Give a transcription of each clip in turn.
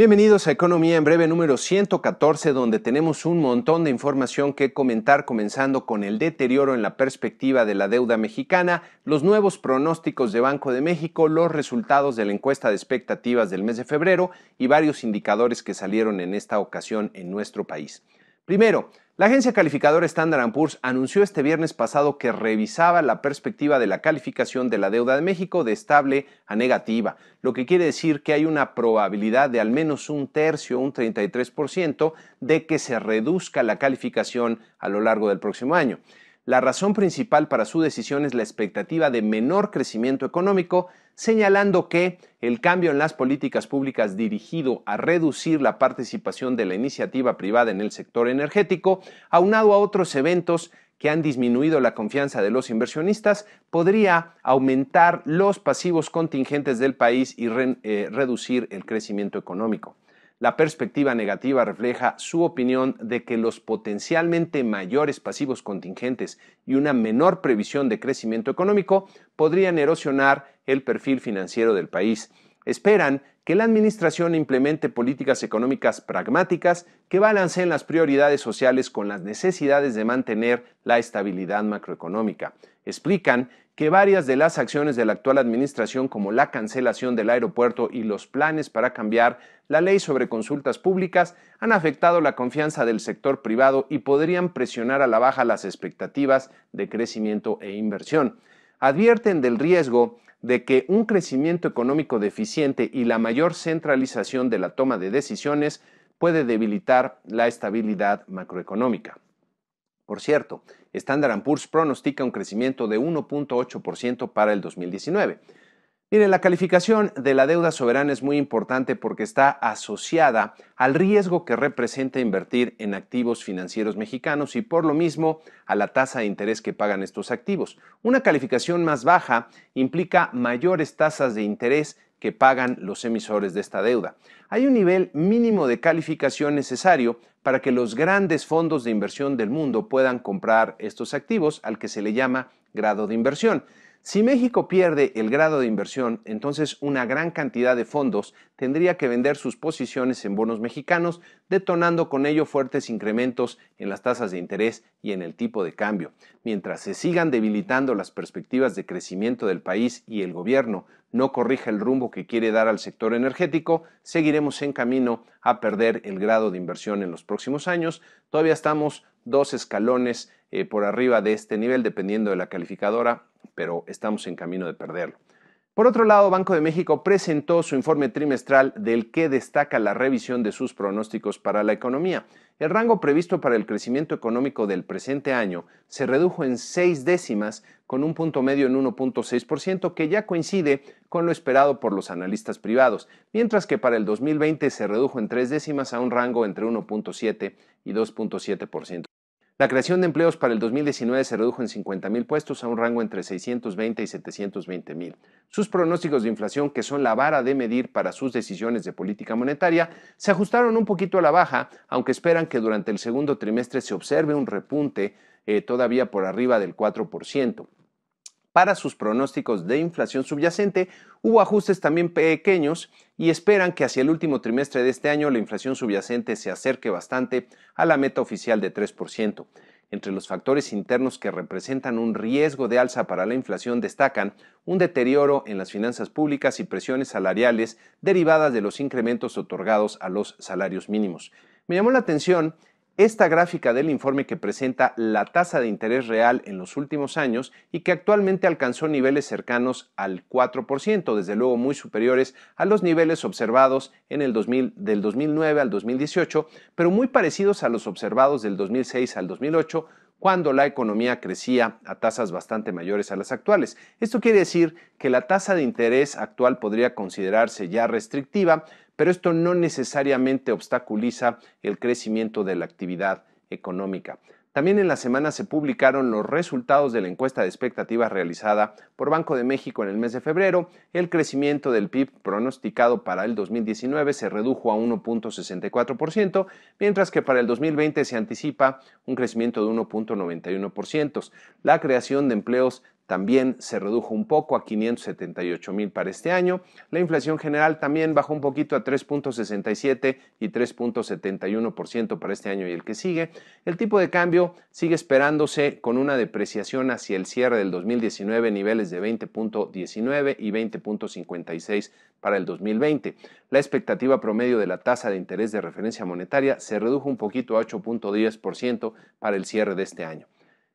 Bienvenidos a Economía en Breve número 114, donde tenemos un montón de información que comentar, comenzando con el deterioro en la perspectiva de la deuda mexicana, los nuevos pronósticos de Banco de México, los resultados de la encuesta de expectativas del mes de febrero y varios indicadores que salieron en esta ocasión en nuestro país. Primero, la agencia calificadora Standard & Poor's anunció este viernes pasado que revisaba la perspectiva de la calificación de la deuda de México de estable a negativa, lo que quiere decir que hay una probabilidad de al menos un tercio, un 33%, de que se reduzca la calificación a lo largo del próximo año. La razón principal para su decisión es la expectativa de menor crecimiento económico, señalando que el cambio en las políticas públicas dirigido a reducir la participación de la iniciativa privada en el sector energético, aunado a otros eventos que han disminuido la confianza de los inversionistas, podría aumentar los pasivos contingentes del país y reducir el crecimiento económico. La perspectiva negativa refleja su opinión de que los potencialmente mayores pasivos contingentes y una menor previsión de crecimiento económico podrían erosionar el perfil financiero del país. Esperan que la administración implemente políticas económicas pragmáticas que balanceen las prioridades sociales con las necesidades de mantener la estabilidad macroeconómica. Explican que varias de las acciones de la actual administración, como la cancelación del aeropuerto y los planes para cambiar la ley sobre consultas públicas, han afectado la confianza del sector privado y podrían presionar a la baja las expectativas de crecimiento e inversión. Advierten del riesgo de que un crecimiento económico deficiente y la mayor centralización de la toma de decisiones puede debilitar la estabilidad macroeconómica. Por cierto, Standard & Poor's pronostica un crecimiento de 1.8% para el 2019. Mire, la calificación de la deuda soberana es muy importante porque está asociada al riesgo que representa invertir en activos financieros mexicanos y por lo mismo a la tasa de interés que pagan estos activos. Una calificación más baja implica mayores tasas de interés que pagan los emisores de esta deuda. Hay un nivel mínimo de calificación necesario para que los grandes fondos de inversión del mundo puedan comprar estos activos, al que se le llama grado de inversión. Si México pierde el grado de inversión, entonces una gran cantidad de fondos tendría que vender sus posiciones en bonos mexicanos, detonando con ello fuertes incrementos en las tasas de interés y en el tipo de cambio. Mientras se sigan debilitando las perspectivas de crecimiento del país y el gobierno no corrija el rumbo que quiere dar al sector energético, seguiremos en camino a perder el grado de inversión en los próximos años. Todavía estamos 2 escalones por arriba de este nivel, dependiendo de la calificadora, pero estamos en camino de perderlo. Por otro lado, Banco de México presentó su informe trimestral del que destaca la revisión de sus pronósticos para la economía. El rango previsto para el crecimiento económico del presente año se redujo en 6 décimas, con un punto medio en 1.6%, que ya coincide con lo esperado por los analistas privados, mientras que para el 2020 se redujo en 3 décimas a un rango entre 1.7 y 2.7%. La creación de empleos para el 2019 se redujo en 50,000 puestos a un rango entre 620 y 720,000. Sus pronósticos de inflación, que son la vara de medir para sus decisiones de política monetaria, se ajustaron un poquito a la baja, aunque esperan que durante el segundo trimestre se observe un repunte todavía por arriba del 4%. Para sus pronósticos de inflación subyacente, hubo ajustes también pequeños y esperan que hacia el último trimestre de este año la inflación subyacente se acerque bastante a la meta oficial de 3%. Entre los factores internos que representan un riesgo de alza para la inflación destacan un deterioro en las finanzas públicas y presiones salariales derivadas de los incrementos otorgados a los salarios mínimos. Me llamó la atención esta gráfica del informe que presenta la tasa de interés real en los últimos años y que actualmente alcanzó niveles cercanos al 4%, desde luego muy superiores a los niveles observados en el del 2009 al 2018, pero muy parecidos a los observados del 2006 al 2008, cuando la economía crecía a tasas bastante mayores a las actuales. Esto quiere decir que la tasa de interés actual podría considerarse ya restrictiva, pero esto no necesariamente obstaculiza el crecimiento de la actividad económica. También en la semana se publicaron los resultados de la encuesta de expectativas realizada por Banco de México en el mes de febrero. El crecimiento del PIB pronosticado para el 2019 se redujo a 1.64%, mientras que para el 2020 se anticipa un crecimiento de 1.91%. La creación de empleos también se redujo un poco a 578,000 para este año. La inflación general también bajó un poquito a 3.67 y 3.71% para este año y el que sigue. El tipo de cambio sigue esperándose con una depreciación hacia el cierre del 2019, niveles de 20.19 y 20.56 para el 2020. La expectativa promedio de la tasa de interés de referencia monetaria se redujo un poquito a 8.10% para el cierre de este año.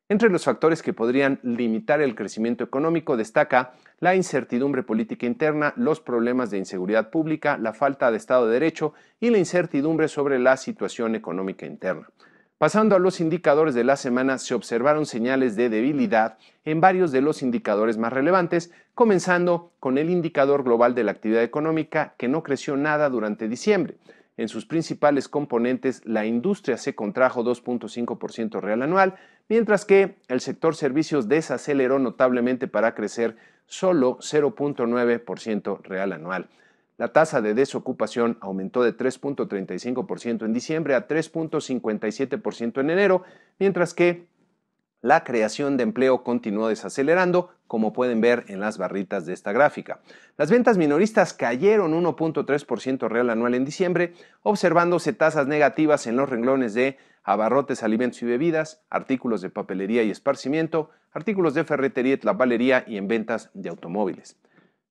Entre los factores que podrían limitar el crecimiento económico destaca la incertidumbre política interna, los problemas de inseguridad pública, la falta de Estado de Derecho y la incertidumbre sobre la situación económica interna. Pasando a los indicadores de la semana, se observaron señales de debilidad en varios de los indicadores más relevantes, comenzando con el indicador global de la actividad económica, que no creció nada durante diciembre. En sus principales componentes, la industria se contrajo 2.5% real anual, mientras que el sector servicios desaceleró notablemente para crecer solo 0.9% real anual. La tasa de desocupación aumentó de 3.35% en diciembre a 3.57% en enero, mientras que la creación de empleo continuó desacelerando, como pueden ver en las barritas de esta gráfica. Las ventas minoristas cayeron 1.3% real anual en diciembre, observándose tasas negativas en los renglones de abarrotes, alimentos y bebidas, artículos de papelería y esparcimiento, artículos de ferretería y tlapalería y en ventas de automóviles.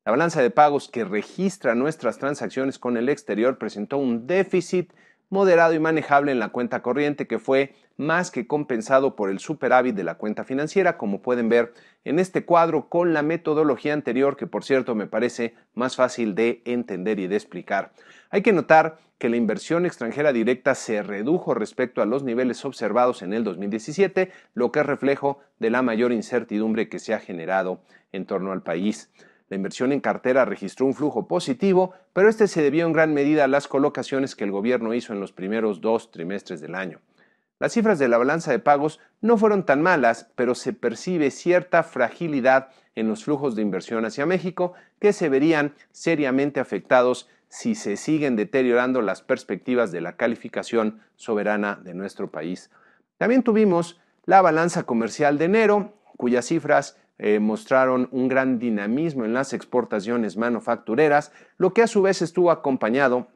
La balanza de pagos que registra nuestras transacciones con el exterior presentó un déficit moderado y manejable en la cuenta corriente, que fue más que compensado por el superávit de la cuenta financiera, como pueden ver en este cuadro con la metodología anterior, que por cierto me parece más fácil de entender y de explicar. Hay que notar que la inversión extranjera directa se redujo respecto a los niveles observados en el 2017, lo que es reflejo de la mayor incertidumbre que se ha generado en torno al país. La inversión en cartera registró un flujo positivo, pero este se debió en gran medida a las colocaciones que el gobierno hizo en los primeros 2 trimestres del año. Las cifras de la balanza de pagos no fueron tan malas, pero se percibe cierta fragilidad en los flujos de inversión hacia México, que se verían seriamente afectados si se siguen deteriorando las perspectivas de la calificación soberana de nuestro país. También tuvimos la balanza comercial de enero, cuyas cifras mostraron un gran dinamismo en las exportaciones manufactureras, lo que a su vez estuvo acompañado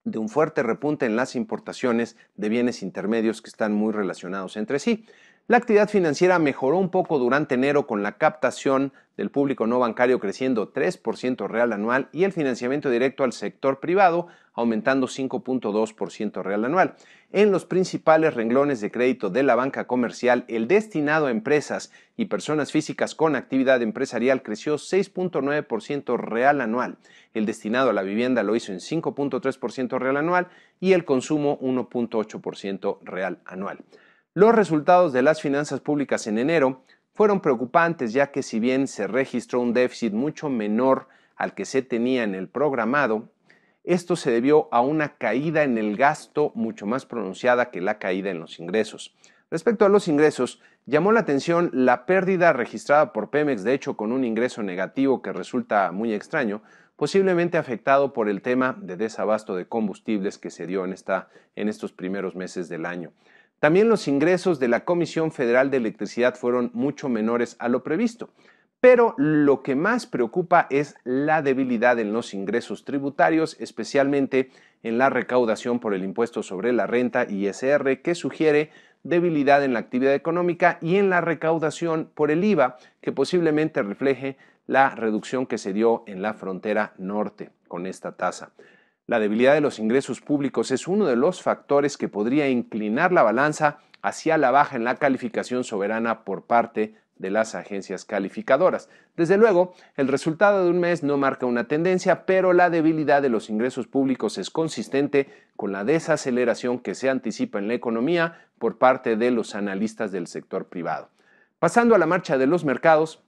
de un fuerte repunte en las importaciones de bienes intermedios que están muy relacionados entre sí. La actividad financiera mejoró un poco durante enero, con la captación del público no bancario creciendo 3% real anual y el financiamiento directo al sector privado aumentando 5.2% real anual. En los principales renglones de crédito de la banca comercial, el destinado a empresas y personas físicas con actividad empresarial creció 6.9% real anual. El destinado a la vivienda lo hizo en 5.3% real anual y el consumo 1.8% real anual. Los resultados de las finanzas públicas en enero fueron preocupantes, ya que si bien se registró un déficit mucho menor al que se tenía en el programado, esto se debió a una caída en el gasto mucho más pronunciada que la caída en los ingresos. Respecto a los ingresos, llamó la atención la pérdida registrada por Pemex, de hecho con un ingreso negativo que resulta muy extraño, posiblemente afectado por el tema de desabasto de combustibles que se dio en estos primeros meses del año. También los ingresos de la Comisión Federal de Electricidad fueron mucho menores a lo previsto. Pero lo que más preocupa es la debilidad en los ingresos tributarios, especialmente en la recaudación por el impuesto sobre la renta ISR, que sugiere debilidad en la actividad económica, y en la recaudación por el IVA, que posiblemente refleje la reducción que se dio en la frontera norte con esta tasa. La debilidad de los ingresos públicos es uno de los factores que podría inclinar la balanza hacia la baja en la calificación soberana por parte de las agencias calificadoras. Desde luego, el resultado de un mes no marca una tendencia, pero la debilidad de los ingresos públicos es consistente con la desaceleración que se anticipa en la economía por parte de los analistas del sector privado. Pasando a la marcha de los mercados,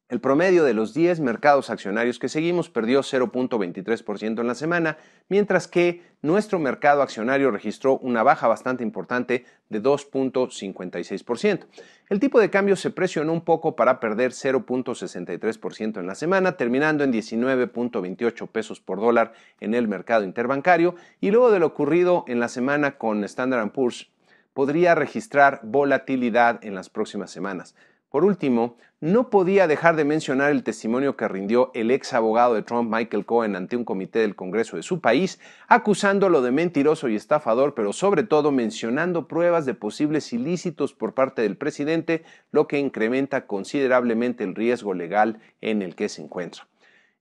el promedio de los 10 mercados accionarios que seguimos perdió 0.23% en la semana, mientras que nuestro mercado accionario registró una baja bastante importante de 2.56%. El tipo de cambio se presionó un poco para perder 0.63% en la semana, terminando en 19.28 pesos por dólar en el mercado interbancario, y luego de lo ocurrido en la semana con Standard & Poor's, podría registrar volatilidad en las próximas semanas. Por último, no podía dejar de mencionar el testimonio que rindió el ex abogado de Trump, Michael Cohen, ante un comité del Congreso de su país, acusándolo de mentiroso y estafador, pero sobre todo mencionando pruebas de posibles ilícitos por parte del presidente, lo que incrementa considerablemente el riesgo legal en el que se encuentra.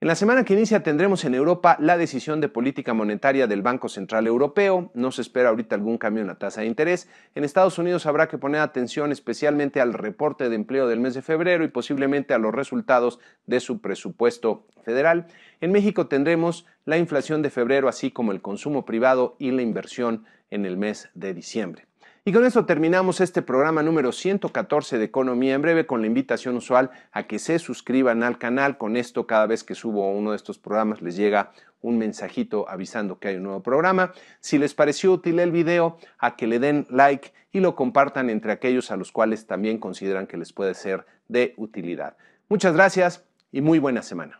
En la semana que inicia tendremos en Europa la decisión de política monetaria del Banco Central Europeo. No se espera ahorita algún cambio en la tasa de interés. En Estados Unidos habrá que poner atención especialmente al reporte de empleo del mes de febrero y posiblemente a los resultados de su presupuesto federal. En México tendremos la inflación de febrero, así como el consumo privado y la inversión en el mes de diciembre. Y con esto terminamos este programa número 114 de Economía en Breve, con la invitación usual a que se suscriban al canal. Con esto, cada vez que subo uno de estos programas, les llega un mensajito avisando que hay un nuevo programa. Si les pareció útil el video, a que le den like y lo compartan entre aquellos a los cuales también consideran que les puede ser de utilidad. Muchas gracias y muy buena semana.